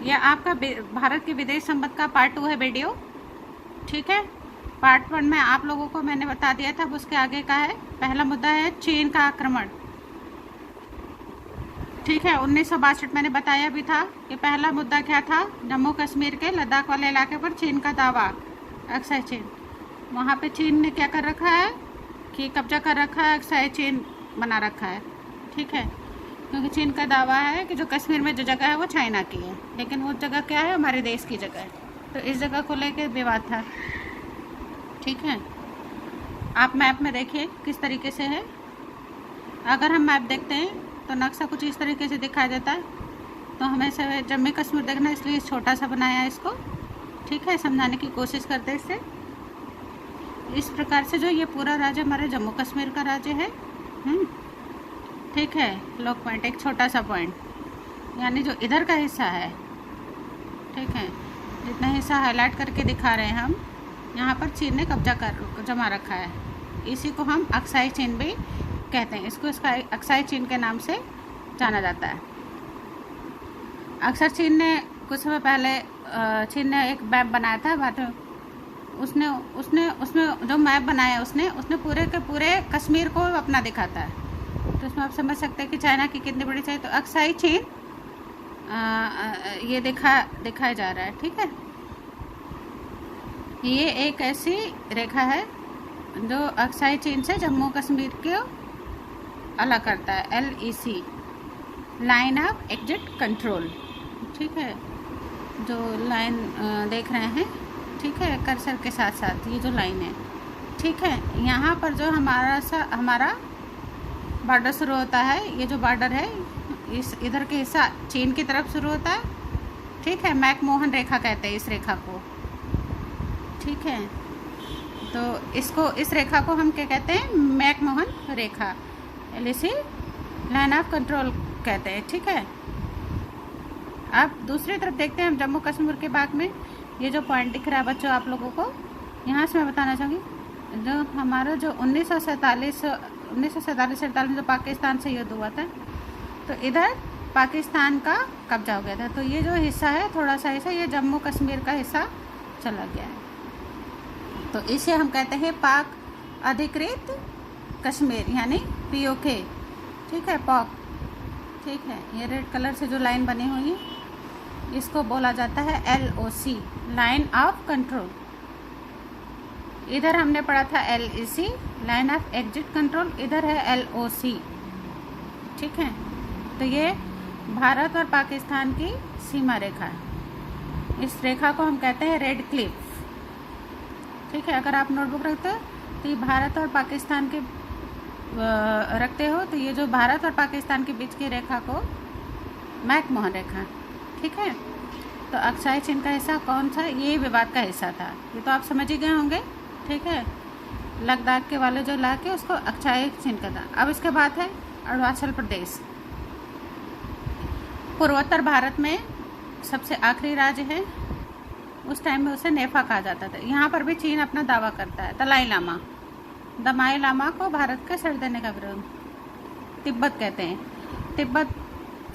ये आपका भारत के विदेश संबंध का पार्ट 2 है वीडियो, ठीक है। पार्ट 1 में आप लोगों को मैंने बता दिया था, उसके आगे का है। पहला मुद्दा है चीन का आक्रमण, ठीक है। 1962 मैंने बताया भी था कि पहला मुद्दा क्या था, जम्मू कश्मीर के लद्दाख वाले इलाके पर चीन का दावा, अक्साई चीन। वहाँ पे चीन ने क्या कर रखा है कि कब्जा कर रखा है, अक्साई चीन बना रखा है, ठीक है। क्योंकि चीन का दावा है कि जो कश्मीर में जो जगह है वो चाइना की है, लेकिन वो जगह क्या है, हमारे देश की जगह है। तो इस जगह को लेकर विवाद था, ठीक है। आप मैप में देखिए किस तरीके से है। अगर हम मैप देखते हैं तो नक्शा कुछ इस तरीके से दिखाई देता है। तो हमें से जम्मू कश्मीर देखना, इसलिए छोटा सा बनाया है इसको, ठीक है। समझाने की कोशिश करते हैं इससे। इस प्रकार से जो ये पूरा राज्य हमारे जम्मू कश्मीर का राज्य है, ठीक है। लॉक पॉइंट, एक छोटा सा पॉइंट, यानी जो इधर का हिस्सा है, ठीक है। जितना हिस्सा हाईलाइट करके दिखा रहे हैं हम, यहाँ पर चीन ने कब्जा कर जमा रखा है। इसी को हम अक्साई चीन भी कहते हैं। इसको इसका अक्साई चीन के नाम से जाना जाता है। अक्सर चीन ने कुछ समय पहले चीन ने एक मैप बनाया था, बट उसमें जो मैप बनाया उसने पूरे के पूरे कश्मीर को अपना दिखाता है। तो इसमें आप समझ सकते हैं कि चाइना की कितनी बड़ी चाहिए। तो अक्साई चीन ये दिखाया जा रहा है, ठीक है। ये एक ऐसी रेखा है जो अक्साई चीन से जम्मू कश्मीर को अलग करता है। LEC, line of exit control, ठीक है। जो लाइन देख रहे हैं, ठीक है, कर्सर के साथ साथ ये जो लाइन है, ठीक है। यहाँ पर जो हमारा बॉर्डर शुरू होता है, ये जो बॉर्डर है इस इधर के हिस्सा चीन की तरफ शुरू होता है, ठीक है। मैकमोहन रेखा कहते हैं इस रेखा को, ठीक है। तो इस रेखा को हम क्या कहते हैं, McMahon Rekha, LEC, line of control कहते हैं, ठीक है। अब दूसरी तरफ देखते हैं हम जम्मू कश्मीर के भाग में। ये जो पॉइंट दिख रहा है बच्चों आप लोगों को, यहाँ से मैं बताना चाहूँगी, जो हमारा जो 1947 में जो पाकिस्तान से युद्ध हुआ था, तो इधर पाकिस्तान का कब्जा हो गया था। तो ये जो हिस्सा है, थोड़ा सा हिस्सा, ये जम्मू कश्मीर का हिस्सा चला गया है। तो इसे हम कहते हैं पाक अधिकृत कश्मीर, यानी POK, ठीक है, पॉक, ठीक है। ये रेड कलर से जो लाइन बनी हुई है, इसको बोला जाता है LOC, लाइन ऑफ कंट्रोल। इधर हमने पढ़ा था LEC, line of exit control, इधर है LOC, ठीक है। तो ये भारत और पाकिस्तान की सीमा रेखा है। इस रेखा को हम कहते हैं रेड क्लिफ, ठीक है। अगर आप नोटबुक रखते हो तो ये भारत और पाकिस्तान के रखते हो, तो ये जो भारत और पाकिस्तान के बीच की रेखा को मैकमोहन रेखा, ठीक है। तो अक्साई चीन का हिस्सा कौन सा, ये विवाद का हिस्सा था। ये तो आप समझ ही गए होंगे, ठीक है। लद्दाख के वाले जो इलाके उसको अक्साई चीन का था। अब इसके बाद है अरुणाचल प्रदेश, पूर्वोत्तर भारत में सबसे आखिरी राज्य है। उस टाइम में उसे नेफा कहा जाता था। यहाँ पर भी चीन अपना दावा करता है। दलाई लामा को भारत का सर देने का विरोध। तिब्बत कहते हैं। तिब्बत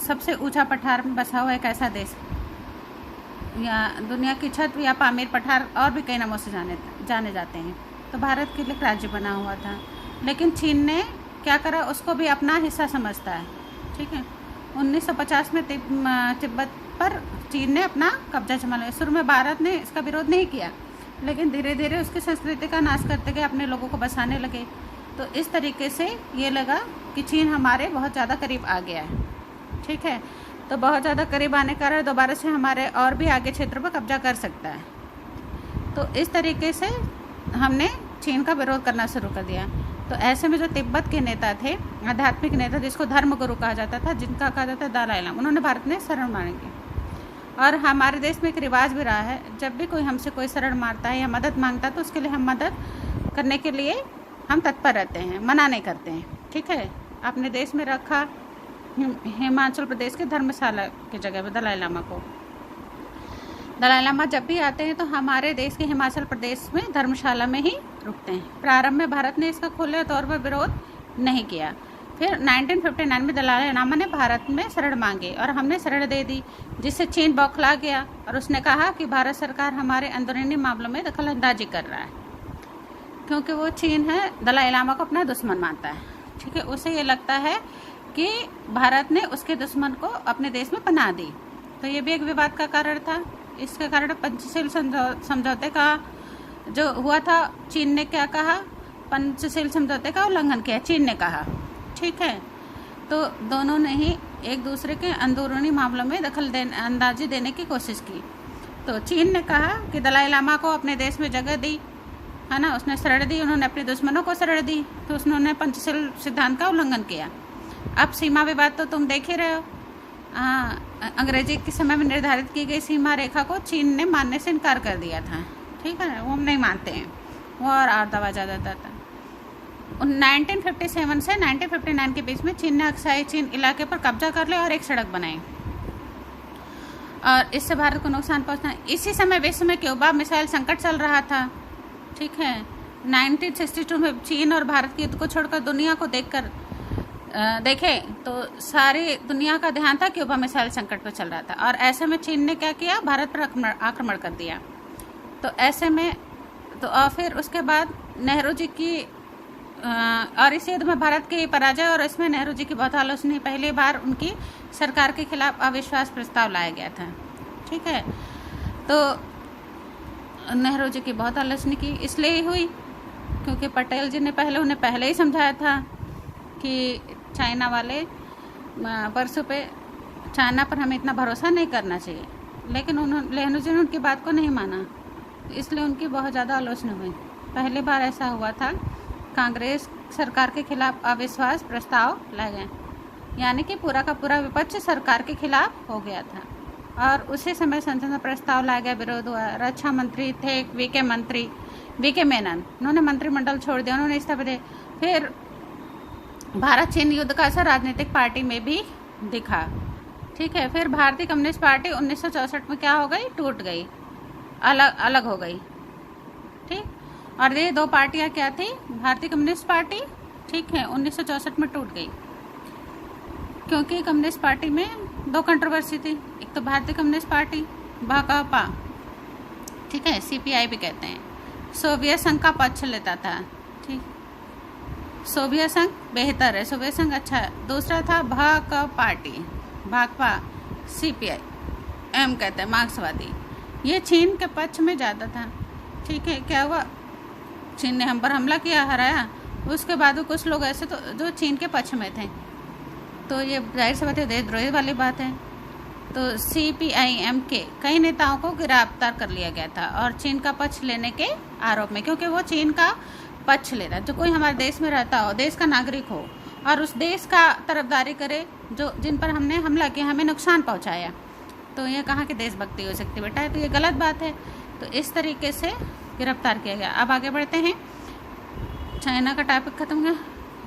सबसे ऊंचा पठार में बसा हुआ एक ऐसा देश, या दुनिया की छत या पामीर पठार, और भी कई नामों से जाने जाते हैं। तो भारत के लिए राज्य बना हुआ था, लेकिन चीन ने क्या करा, उसको भी अपना हिस्सा समझता है, ठीक है। 1950 में तिब्बत पर चीन ने अपना कब्जा जमा लिया। शुरू में भारत ने इसका विरोध नहीं किया, लेकिन धीरे धीरे उसकी संस्कृति का नाश करते गए, अपने लोगों को बसाने लगे। तो इस तरीके से ये लगा कि चीन हमारे बहुत ज़्यादा करीब आ गया है, ठीक है। तो बहुत ज़्यादा करीब आने के कारण दोबारा से हमारे और भी आगे क्षेत्रों पर कब्जा कर सकता है। तो इस तरीके से हमने चीन का विरोध करना शुरू कर दिया। तो ऐसे में जो तिब्बत के नेता थे, आध्यात्मिक नेता, जिसको धर्म गुरु कहा जाता था, जिनका कहा जाता है दलाई लामा, उन्होंने भारत में शरण मांगी। और हमारे देश में एक रिवाज भी रहा है, जब भी कोई हमसे कोई शरण मारता है या मदद मांगता है, तो उसके लिए हम मदद करने के लिए हम तत्पर रहते हैं, मना नहीं करते हैं, ठीक है। अपने देश में रखा हिमाचल प्रदेश के धर्मशाला की जगह पर दलाई लामा को। दलाई लामा जब भी आते हैं तो हमारे देश के हिमाचल प्रदेश में धर्मशाला में ही रुकते हैं। प्रारंभ में भारत ने इसका खुले तौर पर विरोध नहीं किया, फिर 1959 में दलाई लामा ने भारत में शरण मांगी और हमने शरण दे दी, जिससे चीन बौखला गया और उसने कहा कि भारत सरकार हमारे अंदरूनी मामलों में दखल अंदाजी कर रहा है, क्योंकि वो चीन है दलाई लामा को अपना दुश्मन मानता है। ठीक है, उसे ये लगता है कि भारत ने उसके दुश्मन को अपने देश में पनाह दी। तो ये भी एक विवाद का कारण था। इसके कारण पंचशील समझौते का जो हुआ था, चीन ने क्या कहा, पंचशील समझौते का उल्लंघन किया चीन ने कहा। ठीक है, तो दोनों ने ही एक दूसरे के अंदरूनी मामलों में दखल अंदाजी देने की कोशिश की। तो चीन ने कहा कि दलाई लामा को अपने देश में जगह दी, है ना, उसने शरण दी, उन्होंने अपने दुश्मनों को शरण दी, तो उन्होंने पंचशील सिद्धांत का उल्लंघन किया। अब सीमा विवाद तो तुम देख ही रहे हो। अंग्रेजी के समय में निर्धारित की गई सीमा रेखा को चीन ने मानने से इनकार कर दिया था। ठीक है, वो हम नहीं मानते हैं, वो और दवा ज़्यादा था। 1957 से 1959 के बीच में चीन ने अक्साई चीन इलाके पर कब्जा कर लिया और एक सड़क बनाई और इससे भारत को नुकसान पहुंचना। इसी समय विश्व में क्यूबा मिसाइल संकट चल रहा था। ठीक है, 1962 में चीन और भारत के युद्ध को छोड़कर दुनिया को देखें तो सारी दुनिया का ध्यान था क्यूबा मिसाइल संकट पर चल रहा था, और ऐसे में चीन ने क्या किया, भारत पर आक्रमण कर दिया। तो ऐसे में और फिर उसके बाद नेहरू जी की और इस युद्ध में भारत की पराजय और इसमें नेहरू जी की बहुत आलोचना, पहली बार उनकी सरकार के खिलाफ अविश्वास प्रस्ताव लाया गया था। ठीक है, तो नेहरू जी की बहुत आलोचना की इसलिए हुई क्योंकि पटेल जी ने उन्हें पहले ही समझाया था कि चाइना वाले परसों पे चाइना पर हमें इतना भरोसा नहीं करना चाहिए, लेकिन नेहरू जी ने उनकी बात को नहीं माना, इसलिए उनकी बहुत ज़्यादा आलोचना हुई। पहली बार ऐसा हुआ था, कांग्रेस सरकार के खिलाफ अविश्वास प्रस्ताव लाए गए, यानी कि पूरा का पूरा विपक्ष सरकार के खिलाफ हो गया था, और उसी समय संसद में प्रस्ताव लाया गया, विरोध हुआ। रक्षा मंत्री थे वीके मेनन, उन्होंने मंत्रिमंडल छोड़ दिया, उन्होंने इस्तीफा दिया। फिर भारत चीन युद्ध का असर राजनीतिक पार्टी में भी दिखा। ठीक है, फिर भारतीय कम्युनिस्ट पार्टी 1964 में क्या हो गई, टूट गई, अलग हो गई। ठीक, और ये दो पार्टियां क्या थी, भारतीय कम्युनिस्ट पार्टी, ठीक है, 1964 में टूट गई क्योंकि कम्युनिस्ट पार्टी में दो कंट्रोवर्सी थी। एक तो भारतीय कम्युनिस्ट पार्टी भाकपा, ठीक है, सीपीआई भी कहते हैं, सोवियत संघ का पक्ष लेता था। ठीक, सोवियत संघ बेहतर है, सोवियत संघ अच्छा है। दूसरा था भाकपा सीपीआई एम कहते हैं, मार्क्सवादी, ये चीन के पक्ष में ज़्यादा था। ठीक है, क्या हुआ, चीन ने हम पर हमला किया, हराया, उसके बाद वो कुछ लोग ऐसे तो जो चीन के पक्ष में थे, तो ये जाहिर सी बात है देशद्रोही वाली बात है। तो सीपीआईएम के कई नेताओं को गिरफ्तार कर लिया गया था और चीन का पक्ष लेने के आरोप में, क्योंकि वो चीन का पक्ष ले रहा है। जो कोई हमारे देश में रहता हो, देश का नागरिक हो और उस देश का तरफदारी करे जो जिन पर हमने हमला किया, हमें नुकसान पहुंचाया, तो ये कहाँ की देशभक्ति हो सकती बेटा, तो ये गलत बात है। तो इस तरीके से गिरफ्तार किया गया। अब आगे बढ़ते हैं, चाइना का टॉपिक खत्म हुआ।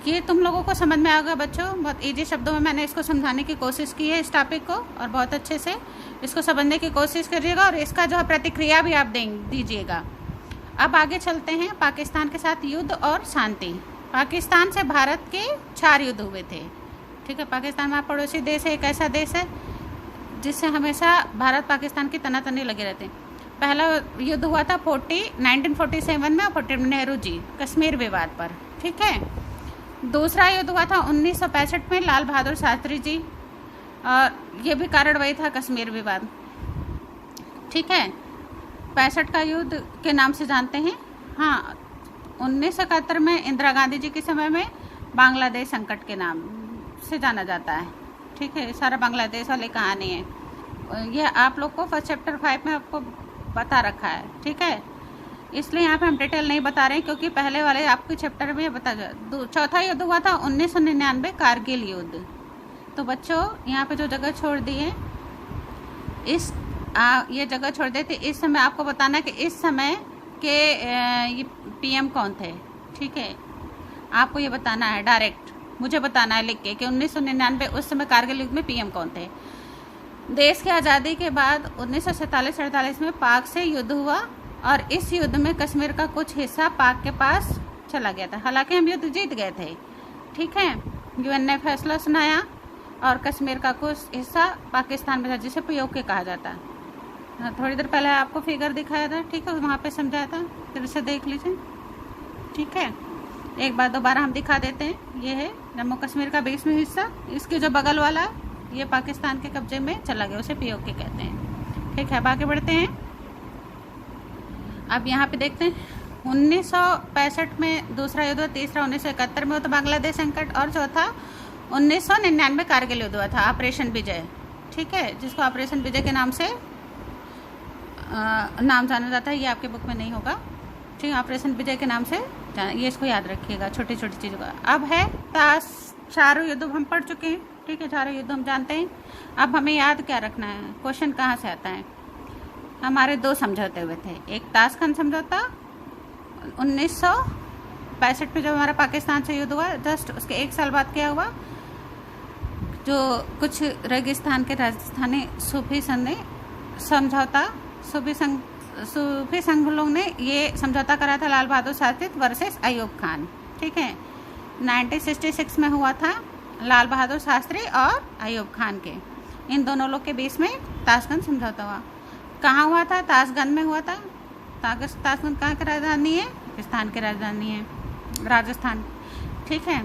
ये तुम लोगों को समझ में आ गया बच्चों, बहुत इजी शब्दों में मैंने इसको समझाने की कोशिश की है इस टॉपिक को, और बहुत अच्छे से इसको समझने की कोशिश करिएगा और इसका जो है प्रतिक्रिया भी आप दीजिएगा। अब आगे चलते हैं, पाकिस्तान के साथ युद्ध और शांति। पाकिस्तान से भारत के 4 युद्ध हुए थे। ठीक है, पाकिस्तान हमारा पड़ोसी देश है, एक ऐसा देश है जिससे हमेशा भारत पाकिस्तान की तनातनी लगे रहते हैं। पहला युद्ध हुआ था 1947 में, 40 नेहरू जी कश्मीर विवाद पर। ठीक है, दूसरा युद्ध हुआ था 1965 में, लाल बहादुर शास्त्री जी, और ये भी कारण वही था, कश्मीर विवाद। ठीक है, 65 का युद्ध के नाम से जानते हैं। हाँ, 1971 में इंदिरा गांधी जी के समय में बांग्लादेश संकट के नाम से जाना जाता है। ठीक है, सारा बांग्लादेश वाली कहानी है, ये आप लोग को फर्स्ट चैप्टर 5 में आपको बता रखा है। ठीक है, इसलिए यहाँ पे हम डिटेल नहीं बता रहे हैं क्योंकि पहले वाले आपके चैप्टर में बता जाए। चौथा युद्ध हुआ था 1999 कारगिल युद्ध। तो बच्चों यहाँ पे जो जगह छोड़ दी है, ये जगह छोड़ देते, इस समय आपको बताना है कि इस समय के ये पीएम कौन थे। ठीक है, आपको ये बताना है, डायरेक्ट मुझे बताना है लिख के कि 1999 उस समय कारगिल युद्ध में पीएम कौन थे। देश की आज़ादी के बाद 1947-48 में पाक से युद्ध हुआ और इस युद्ध में कश्मीर का कुछ हिस्सा पाक के पास चला गया था, हालांकि हम युद्ध जीत गए थे। ठीक है, यूएन ने फैसला सुनाया और कश्मीर का कुछ हिस्सा पाकिस्तान में था, जिसे पीओके कहा जाता है। थोड़ी देर पहले आपको फिगर दिखाया था, ठीक है, वहाँ पे समझाया था, फिर से देख लीजिए, ठीक है। एक बार दोबारा हम दिखा देते हैं। ये है जम्मू कश्मीर का 20वां हिस्सा, इसके जो बगल वाला है ये पाकिस्तान के कब्जे में चला गया, उसे पीओके कहते हैं, ठीक है। अब आगे बढ़ते हैं। अब यहाँ पे देखते हैं 1965 में दूसरा युद्ध, तीसरा 1971 में हुआ था बांग्लादेश संकट, और चौथा 1999 में कारगिल युद्ध हुआ था, ऑपरेशन विजय, ठीक है, जिसको ऑपरेशन विजय के नाम से नाम जाना जाता है। ये आपके बुक में नहीं होगा, ठीक है, ऑपरेशन विजय के नाम से ये इसको याद रखिएगा, छोटी छोटी चीज़ों का। अब है ताश, चारों युद्ध हम पढ़ चुके हैं, ठीक है, चारों युद्ध हम जानते हैं। अब हमें याद क्या रखना है, क्वेश्चन कहाँ से आता है। हमारे 2 समझौते हुए थे, एक ताशकंद समझौता 1965 में जब हमारा पाकिस्तान से युद्ध हुआ, जस्ट उसके 1 साल बाद क्या हुआ, जो कुछ रेगिस्तान के राजस्थानी सूफी संघ ने समझौता, सूफी संघ लोग ने ये समझौता करा था, लाल बहादुर शास्त्री वर्सेस अयूब खान, ठीक है, 1966 में हुआ था, लाल बहादुर शास्त्री और अयूब खान के, इन दोनों लोग के बीच में ताशकंद समझौता हुआ। कहाँ हुआ था? ताशगंज में हुआ था। ताशगंज कहाँ की राजधानी है? पाकिस्तान की राजधानी है, राजस्थान, ठीक है।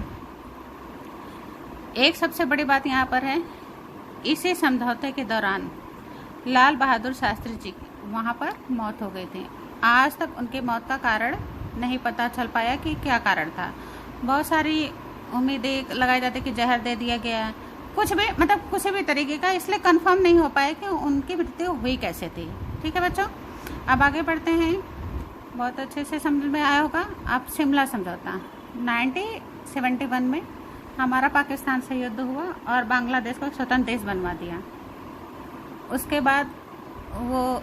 एक सबसे बड़ी बात यहाँ पर है, इसी समझौते के दौरान लाल बहादुर शास्त्री जी वहाँ पर मौत हो गई थी। आज तक उनकी मौत का कारण नहीं पता चल पाया कि क्या कारण था। बहुत सारी उम्मीदें लगाई जाती कि जहर दे दिया गया, कुछ भी, मतलब किसी भी तरीके का, इसलिए कंफर्म नहीं हो पाया कि उनकी मृत्यु हुई कैसे थी, ठीक है बच्चों। अब आगे बढ़ते हैं, बहुत अच्छे से समझ में आया होगा। अब शिमला समझौता 1971 में हमारा पाकिस्तान से युद्ध हुआ और बांग्लादेश को एक स्वतंत्र देश बनवा दिया। उसके बाद वो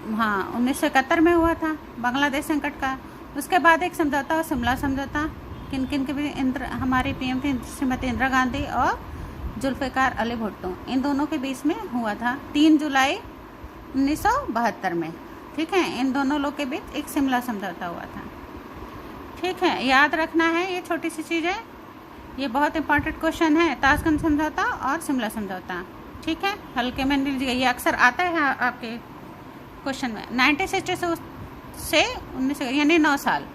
1971 में हुआ था बांग्लादेश संकट का। उसके बाद एक समझौता हुआ, शिमला समझौता, किन किन के भी, हमारी पीएम थी श्रीमती इंदिरा गांधी और जुल्फ़िकार अली भुट्टो, इन दोनों के बीच में हुआ था 3 जुलाई 1972 में, ठीक है। इन दोनों लोग के बीच एक शिमला समझौता हुआ था, ठीक है, याद रखना है, ये छोटी सी चीज़ है, ये बहुत इंपॉर्टेंट क्वेश्चन है, ताशकंद समझौता और शिमला समझौता, ठीक है, हल्के में नहीं लीजिएगा, ये अक्सर आता है आपके क्वेश्चन में। 1960 से 19 यानी 9 साल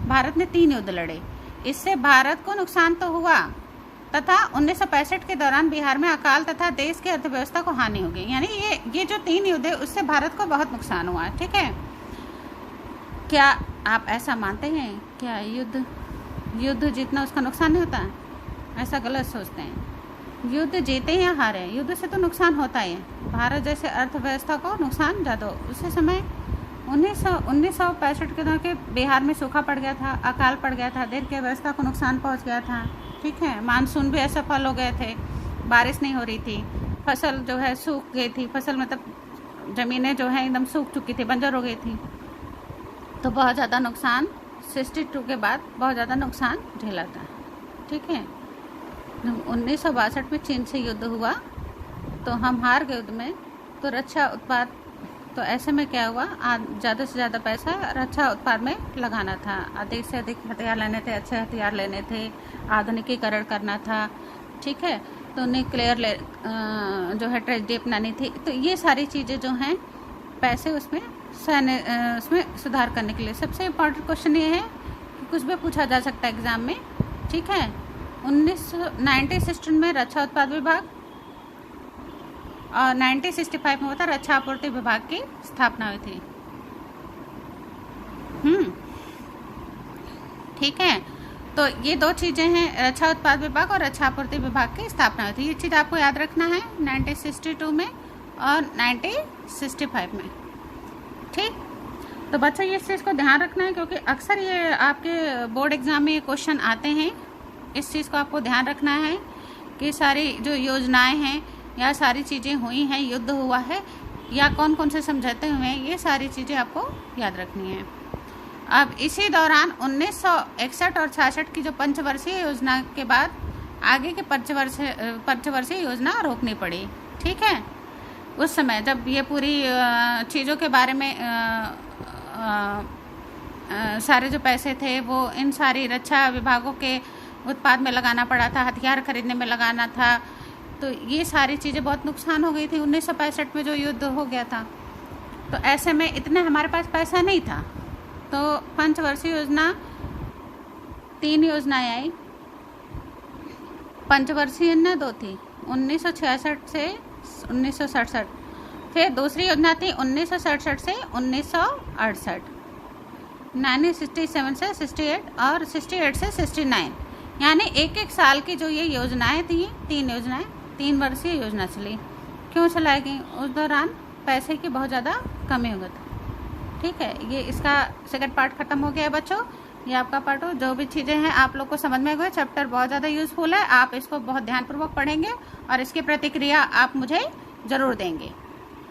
भारत ने 3 युद्ध लड़े, इससे भारत को नुकसान तो हुआ, तथा 1965 के दौरान बिहार में अकाल तथा देश की अर्थव्यवस्था को हानि हो गई। यानी ये जो 3 युद्ध है उससे भारत को बहुत नुकसान हुआ है, ठीक है। क्या आप ऐसा मानते हैं? क्या युद्ध जीतना उसका नुकसान नहीं होता? ऐसा गलत सोचते हैं। युद्ध जीते या हारे, युद्ध से तो नुकसान होता ही है। भारत जैसे अर्थव्यवस्था को नुकसान ज़्यादा हो। उसी समय 1965 के दौरान के बिहार में सूखा पड़ गया था, अकाल पड़ गया था, देश की अर्थव्यवस्था को नुकसान पहुंच गया था, ठीक है। मानसून भी असफल हो गए थे, बारिश नहीं हो रही थी, फसल जो है सूख गई थी, फसल मतलब ज़मीनें जो है एकदम सूख चुकी थी, बंजर हो गई थी, तो बहुत ज़्यादा नुकसान 62 के बाद बहुत ज़्यादा नुकसान झेला था, ठीक है। 1962 में चीन से युद्ध हुआ तो हम हार गए युद्ध में, तो रक्षा उत्पाद, तो ऐसे में क्या हुआ, ज़्यादा से ज़्यादा पैसा रक्षा उत्पाद में लगाना था, अधिक से अधिक हथियार लेने थे, अच्छे हथियार लेने थे, आधुनिकीकरण करना था, ठीक है। तो न्यूक्लियर जो है ट्रेजेडी अपनानी थी। तो ये सारी चीज़ें जो हैं, पैसे उसमें उसमें सुधार करने के लिए। सबसे इम्पोर्टेंट क्वेश्चन ये है कि कुछ भी पूछा जा सकता है एग्ज़ाम में, ठीक है। 1960 में रक्षा उत्पाद विभाग और 1965 में हुआ था रक्षा आपूर्ति विभाग की स्थापना हुई थी, ठीक है। तो ये 2 चीज़ें हैं, रक्षा उत्पाद विभाग और रक्षा आपूर्ति विभाग की स्थापना हुई थी। ये चीज़ आपको याद रखना है 1962 में और 1965 में, ठीक। तो बच्चों ये इस चीज़ को ध्यान रखना है, क्योंकि अक्सर ये आपके बोर्ड एग्जाम में ये क्वेश्चन आते हैं। इस चीज़ को आपको ध्यान रखना है कि सारी जो योजनाएं हैं या सारी चीज़ें हुई हैं, युद्ध हुआ है या कौन कौन से समझौते हुए हैं, ये सारी चीज़ें आपको याद रखनी है। अब इसी दौरान 1961 और 66 की जो पंचवर्षीय योजना के बाद आगे के पंचवर्षीय योजना रोकनी पड़ी, ठीक है। उस समय जब ये पूरी चीज़ों के बारे में सारे जो पैसे थे वो इन सारी रक्षा विभागों के उत्पाद में लगाना पड़ा था, हथियार खरीदने में लगाना था। तो ये सारी चीज़ें बहुत नुकसान हो गई थी 1965 में जो युद्ध हो गया था। तो ऐसे में इतने हमारे पास पैसा नहीं था। तो पंचवर्षीय योजना 3 योजनाएं आई। पंचवर्षीय योजना 2 थी, 1966 से 1967। फिर दूसरी योजना थी 1967 से 1968, 1967 से 68 और 68 से 69। यानी एक एक साल की जो ये योजनाएं थी, 3 योजनाएं 3 वर्षीय योजना चली। क्यों चलाई गई? उस दौरान पैसे की बहुत ज़्यादा कमी हो गई थी। ठीक है, ये इसका सेकंड पार्ट ख़त्म हो गया है बच्चों। ये आपका पार्ट हो, जो भी चीज़ें हैं आप लोग को समझ में गए। चैप्टर बहुत ज़्यादा यूज़फुल है, आप इसको बहुत ध्यानपूर्वक पढ़ेंगे और इसकी प्रतिक्रिया आप मुझे ज़रूर देंगे।